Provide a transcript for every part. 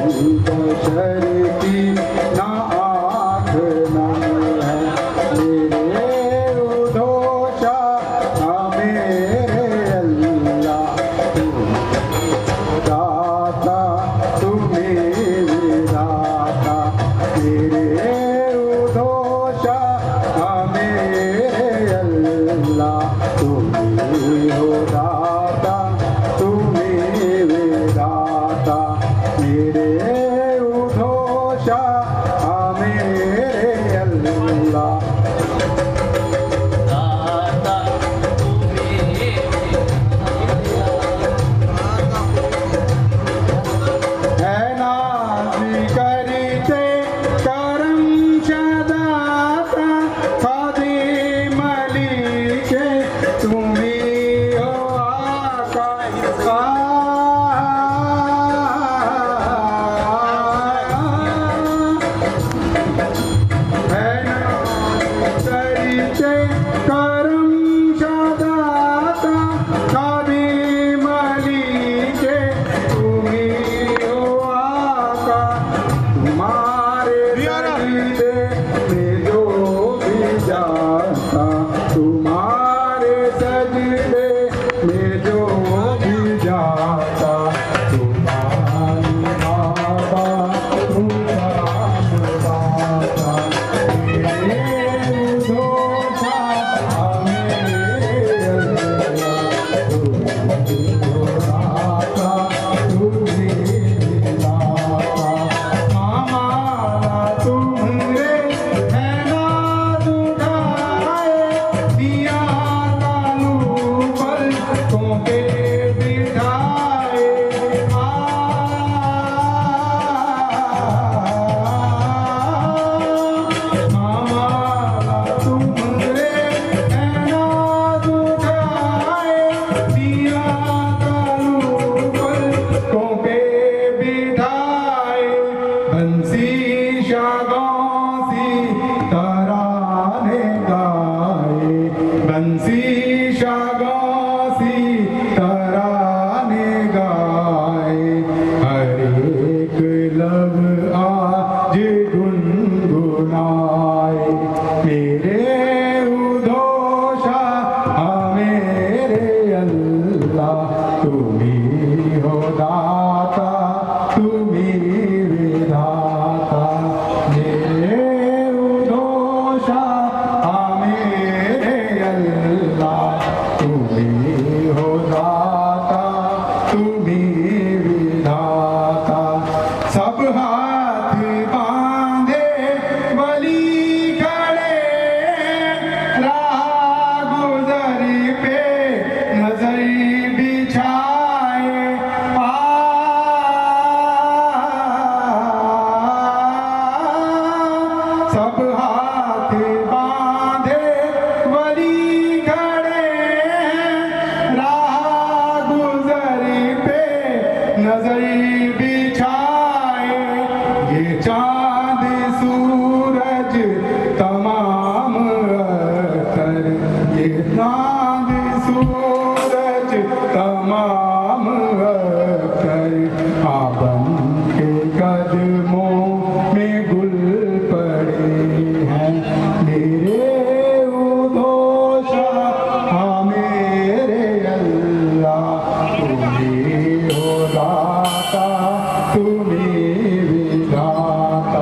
बशर की ना आँख नम है मेरे उधोषा मेरे अल्लाह दाता तुम्हें विधाता मेरे उधोषा मेरे अल्लाह तुम्हें हो दाता तुम्हें विधाता मेरे उधोषा मेरे अल्लाह है नाज़ करते करम शदाता खादिम अली के तुम्ही हो आका है नाज़ करते करम शदाता खादिम अली के तुम्ही हो आका तुम्हारे सजदे में जो भी जाता तुम्हारे सजदे में जो भी जाता तुम्हारी बाबा बाता मेरे उधोषा मेरे अल्लाह दाता तुम्हें दाता मामा तुम्हारे है नाज़ उठाए दिया तालू पर तोके बिठाए मामा तुम्हारे है नाज़ उठाए दिया तालू पर तोके बिठाए बंसी शागौसी तराने गाए बंसी शागौसी तराने गाए हर एक लब आज गुनगुनाए मेरे उधोषा मेरे अल्लाह तुम्ही हो दाता तुम्ही विधाता मेरे उधोषा मेरे अल्लाह तुम्ही हो दाता तुम्ही विधाता सब हाथ बांधे वली खड़े राह गुजरी पे नजरी बिछाए सब हाथ बांधे वली खड़े राह गुजरी पे नजरी बिछाए ये चांद सूरज तमाम अख्तर ये चांद सूरज तमाम अख्तर आबन के कदमों में गुल पड़े हैं मेरे उधोषा मेरे अल्लाह तुम्ही हो दाता तुम्ही विधाता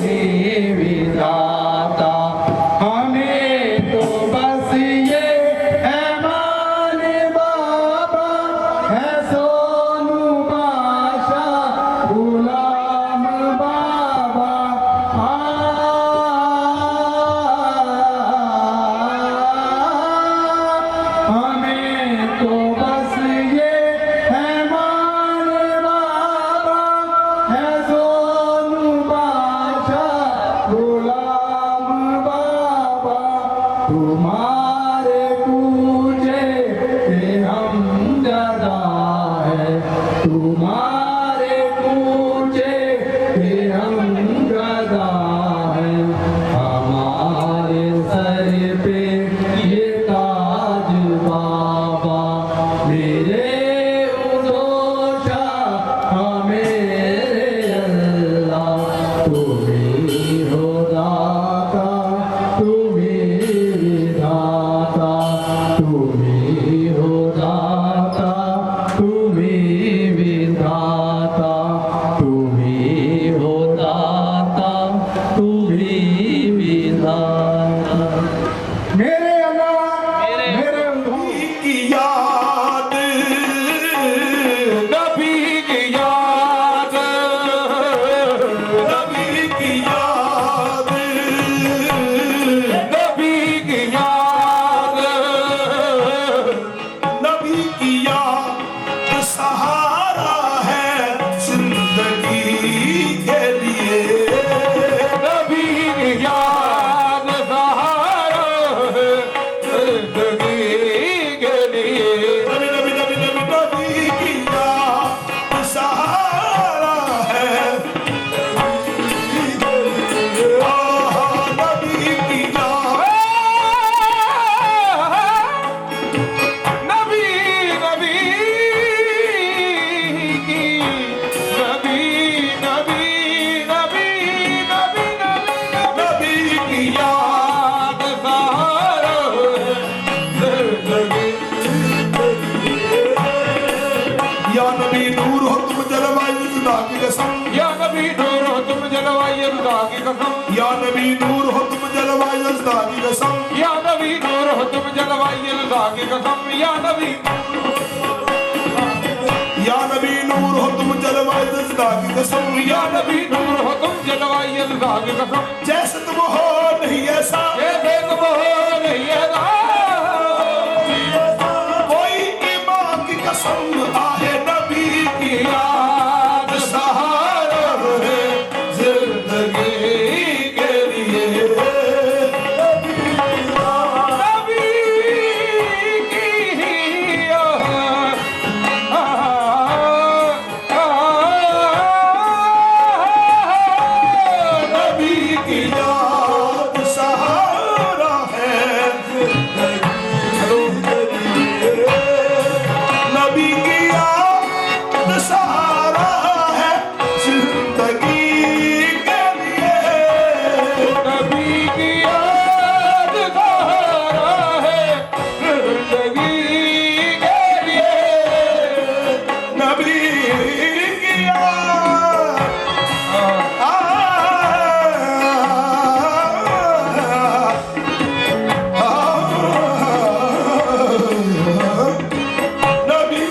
तुम्हें विधाता, हमें तो बस ये है माने बाबा, है सोनू बादशाह गुलाम बाबा। हमें तो बस ये है माने बाबा, है सोनू बादशाह गुलाम बाबा। तुम्हारे पूजे पे हम गदा है, तुम्हारे पूजे पे हम गदा है। हमारे सर पे ये ताज बाबा, मेरे उदोशा मेरे अल्लाह। तुम्ही हो दाता, तुम्ही विधाता, तुम्ही हो दाता, तुम्ही विधाता, तुम्ही हो दाता, तुम्ही विधाता। मेरे अल्लाह, मेरे की याद, नबी की याद, नबी की याद, नबी की याद, नबी की याद सहारा है जिंदगी के लिए। नबी की याद सहारा है जिंदगी के लिए। नबी नबी नबी नबी नबी की याद सहारा है नबी की याद। नबी नबी की नबी नबी नबी नबी नबी की याद सहारा है जिंदगी। या नबी नूर हो तुम जलवायु खुदा की कसम, या नबी नूर हो तुम जलवायु खुदा की कसम, या नबी नूर हो तुम जलवायु खुदा की कसम, या नबी नूर हो तुम जलवायु खुदा की कसम, या नबी नूर हो तुम जलवायु खुदा की कसम, या नबी नूर हो तुम जलवायु खुदा की कसम। जैसे तुम हो नहीं ऐसा, जैसे तुम हो नहीं ऐसा, कोई ईमान की कसम आहे नबी की याद सहारा है जिंदगी के लिए। नबी की याद, नबी की याद सहारा है नबी की याद सहारा है जिंदगी के लिए। नबी की याद सहारा है जिंदगी के लिए। नबी की याद नबी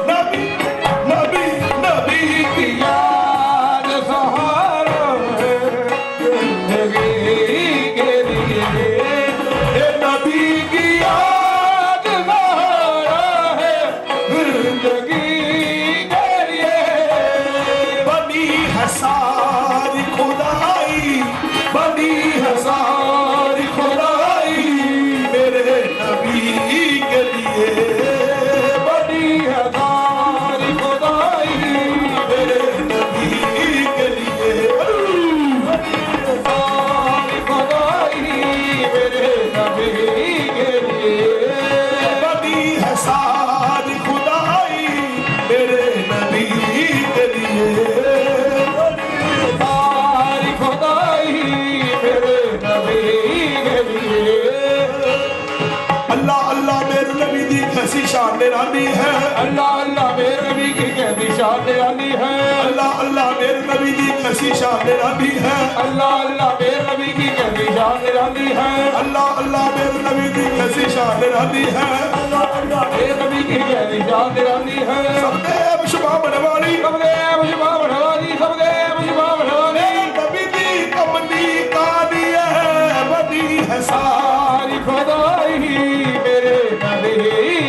नबी नबी नबी की याद सहारा है जिंदगी के लिए। ये नबी की याद सहारा है जिंदगी के लिए। बनी है सारी खुदाई, बनी है सारी खुदाई मेरे नबी के लिए। बनी है सारी खुदाई मेरे नबी के लिए। बनी है सारी खुदाई मेरे नबी के लिए। बनी है सारी खुदाई मेरे नबी के लिए। सारी खुदाई मेरे नबी के लिए। अल्लाह अल्लाह मेरे नबी दी कैसी शान निराली है। अल्लाह अल्लाह मेरे नबी की कैसी शान निराली है। अल्लाह अल्लाह मेरे नबी की कैसी शान निराली है। अल्लाह अल्लाह मेरे नबी की कैसी शान निराली है। अल्लाह अल्लाह मेरे नबी की कैसी शान निराली है। अल्लाह अल्लाह मेरे नबी की कैसी शान निराली है। सबदेव शुभा बनवाली, सबदेव शुभा बनवाली, सबदेव शुभा बनवाली। नबी की कमली काली है, बनी है सारी खुदाई मेरे नबी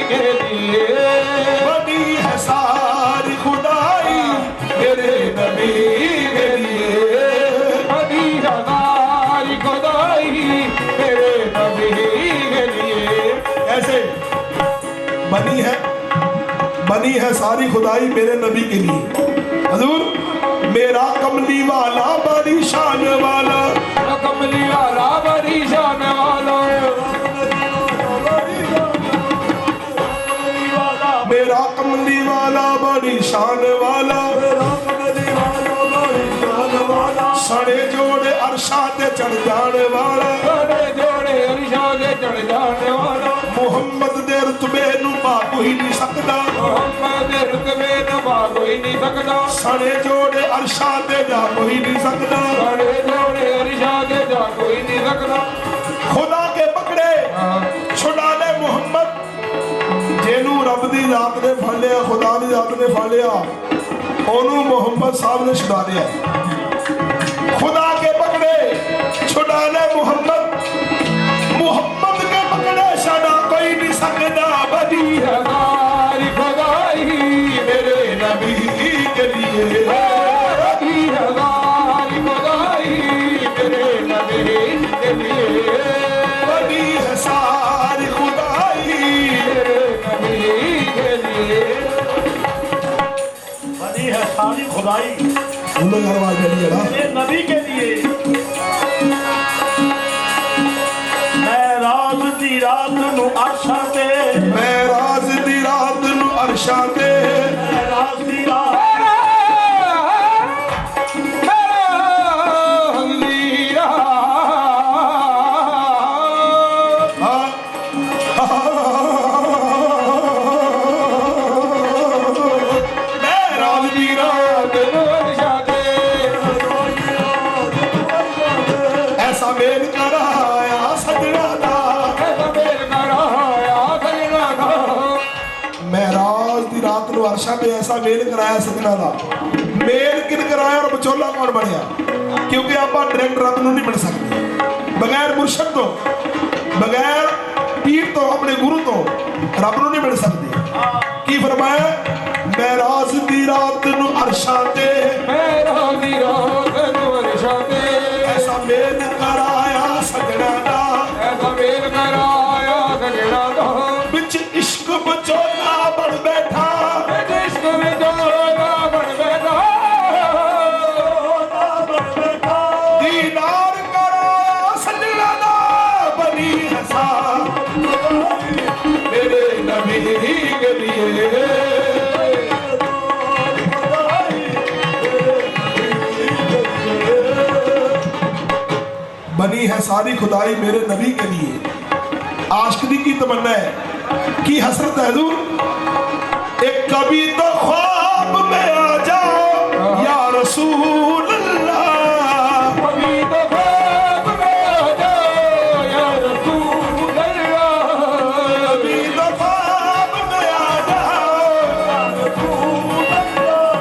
के लिए, बनी है सारी खुदाई मेरे नबी के लिए, बनी है सारी खुदाई मेरे नबी के लिए। ऐसे बनी है सारी खुदाई मेरे नबी के लिए। हजूर मेरा कमली वाला बड़ी शान वाला, कमली वाला बड़ी शान वाला, मेरा कमली वाला बड़ी शान वाला, सड़े जोड़े अरशा ते चढ़ जाने वाला, सड़े जोड़े अरशा ते चढ़ जाने वाला। मुहम्मद दे रुतबे नू पा कोई नहीं सकदा, मुहम्मद दे रुतबे नू पा कोई नहीं सकदा। सड़े जोड़े अरशा ते जा कोई नहीं सकदा, सड़े जोड़े अरशा ते जा कोई नहीं सकदा। खुदा के पकड़े छुड़ा ले मुहम्मद, जेनू रब दी जात ने फड़ लिया, खुदा दी जात ने फड़ लिया, ओनू मुहम्मद साहब ने छुड़ा लिया। खुदा के पकड़े छुड़ा ले मुहम्मद, मुहम्मद के पकड़े छड़ा कोई नहीं सकदा। बनी है सारी खुदाई मेरे नबी के लिए, बनी है सारी खुदाई मेरे नबी के लिए, बनी है सारी खुदाई मेरे नबी के लिए, बनी है सारी खुदाई मेरे नबी के लिए। मैं राज दी रात नू अरशा ते, मैं राज दी रात नू अरशा ते, मैं राज दी रात वर्षा में ऐसा मेल कराया सजना का। मेल किन कराया और बचोला कौन बनया? क्योंकि आप डायरेक्ट रब नहीं बन सकते बगैर मुर्शद तो, बगैर पीर तो, अपने गुरु तो रब नहीं बन सकते। की फरमाया? मैं राज दी रात नू अरशा ते, मैं राज दी रात नू अरशा ते, ऐसा मेल कराया सजना का, ऐसा मेल कराया सजना का। बिच इश्क बचोला बन बैठा, इश्क बचोला बन बैठा, दीदार कराया सजना का, बनी हसा मेरे नबी के लिए। बनी है सारी खुदाई मेरे नबी के लिए। आशिकी की तमन्ना है, की हसरत है हुजूर, एक कभी तो ख्वाब में आ जाओ या रसूल अल्लाह, कभी तो ख्वाब में आ जाओ या रसूल अल्लाह, कभी तो ख्वाब में आ जाओ या रसूल अल्लाह,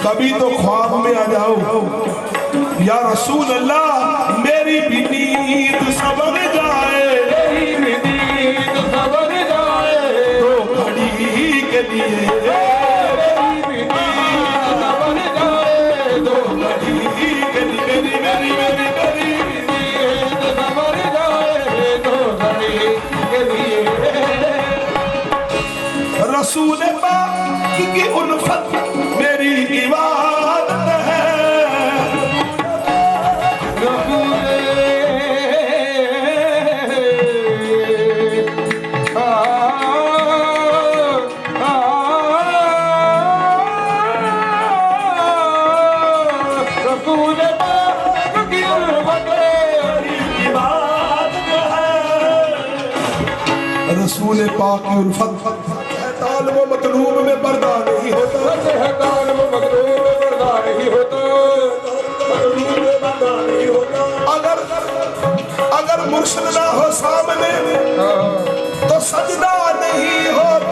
कभी तो ख्वाब में आ जाओ या रसूल अल्लाह। मेरी भी नींद सबर जाए, मेरी भी नींद सबर जाए तो घड़ी के लिए, मेरी भी नींद सबर जाए तो घड़ी के लिए, मेरी मेरी मेरी मेरी भी नींद सबर जाए तो घड़ी के लिए। रसूल पाक की उल्फत मेरी इबादत है, रसूल पाक की उल्फत तालिबो मतलब मगरूब में पर्दा नहीं होता, बसे है काल में मगरूब में पर्दा नहीं होता, मगरूब में पर्दा नहीं होता। अगर मुर्शिद ना हो सामने तो सजदा नहीं होता।